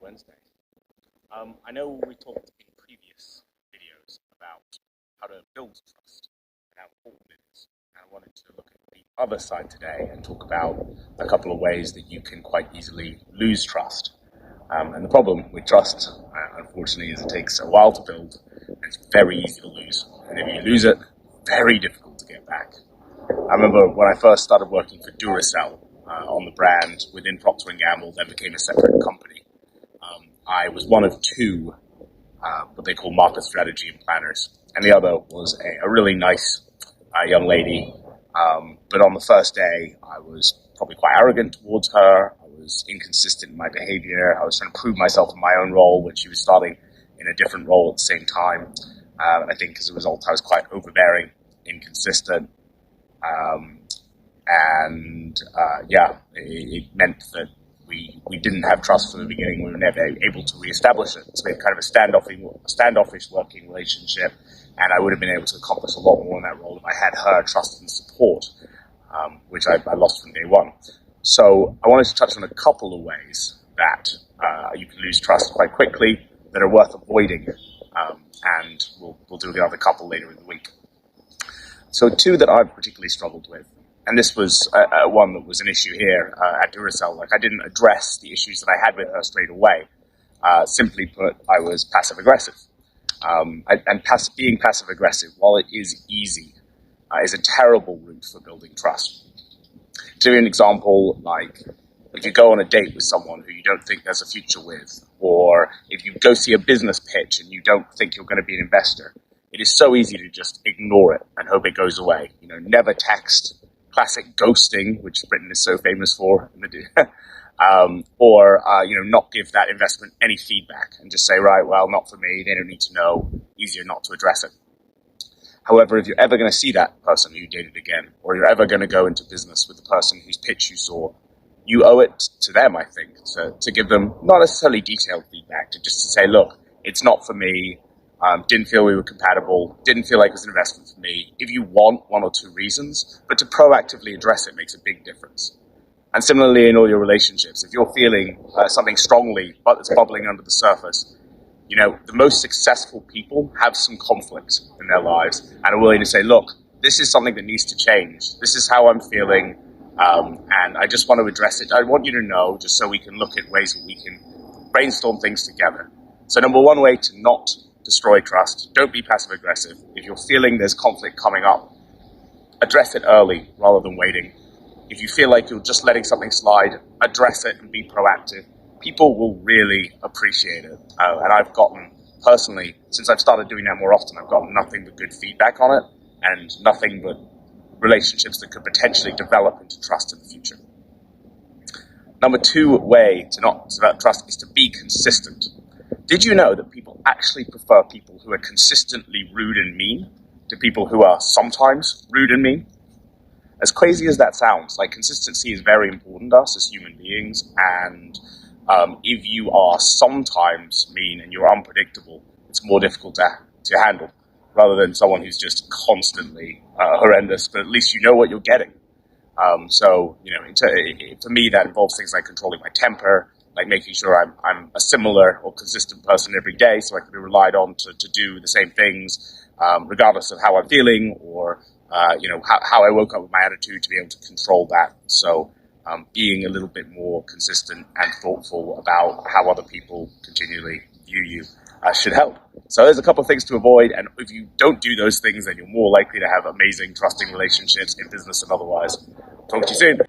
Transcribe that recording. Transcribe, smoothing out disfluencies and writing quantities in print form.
Wednesday. I know we talked in previous videos about how to build trust and how important it is. And I wanted to look at the other side today and talk about a couple of ways that you can quite easily lose trust. And the problem with trust, unfortunately, is it takes a while to build and it's very easy to lose. And if you lose it, very difficult to get back. I remember when I first started working for Duracell on the brand within Procter & Gamble, then became a separate company. I was one of two what they call market strategy and planners, and the other was a really nice young lady. But on the first day, I was probably quite arrogant towards her. I was inconsistent in my behavior. I was trying to prove myself in my own role when she was starting in a different role at the same time. I think as a result, I was quite overbearing, inconsistent. It meant that we didn't have trust from the beginning. We were never able to reestablish it. So we had kind of a standoffish working relationship, and I would have been able to accomplish a lot more in that role if I had her trust and support, which I lost from day one. So I wanted to touch on a couple of ways that you can lose trust quite quickly that are worth avoiding, and we'll do the other couple later in the week. So two that I've particularly struggled with, and this was one that was an issue here at Duracell. Like, I didn't address the issues that I had with her straight away. Simply put, I was passive-aggressive. Being passive-aggressive, while it is easy, is a terrible route for building trust. To give you an example, like if you go on a date with someone who you don't think there's a future with, or if you go see a business pitch and you don't think you're going to be an investor, it is so easy to just ignore it and hope it goes away. Never text. Classic ghosting, which Britain is so famous for, or not give that investment any feedback and just say, right, well, not for me, they don't need to know, easier not to address it. However, if you're ever going to see that person who you dated again, or you're ever going to go into business with the person whose pitch you saw, you owe it to them, I think, to give them not necessarily detailed feedback, to say, look, it's not for me. Didn't feel we were compatible, didn't feel like it was an investment for me. If you want one or two reasons, but to proactively address it makes a big difference. And similarly in all your relationships, if you're feeling something strongly, but it's bubbling under the surface, the most successful people have some conflict in their lives and are willing to say, look, this is something that needs to change. This is how I'm feeling, and I just want to address it. I want you to know, just so we can look at ways that we can brainstorm things together. So number one way to not destroy trust, don't be passive-aggressive. If you're feeling there's conflict coming up, address it early rather than waiting. If you feel like you're just letting something slide, address it and be proactive. People will really appreciate it. And I've gotten, personally, since I've started doing that more often, I've gotten nothing but good feedback on it and nothing but relationships that could potentially develop into trust in the future. Number two way to not develop trust is to be consistent. Did you know that people actually prefer people who are consistently rude and mean to people who are sometimes rude and mean? As crazy as that sounds, consistency is very important to us as human beings, and if you are sometimes mean and you're unpredictable, it's more difficult to handle, rather than someone who's just constantly horrendous, but at least you know what you're getting. For me, that involves things like controlling my temper, like making sure I'm a similar or consistent person every day, so I can be relied on to do the same things, regardless of how I'm feeling or how I woke up with my attitude, to be able to control that. So being a little bit more consistent and thoughtful about how other people continually view you should help. So there's a couple of things to avoid, and if you don't do those things, then you're more likely to have amazing, trusting relationships in business and otherwise. Talk to you soon.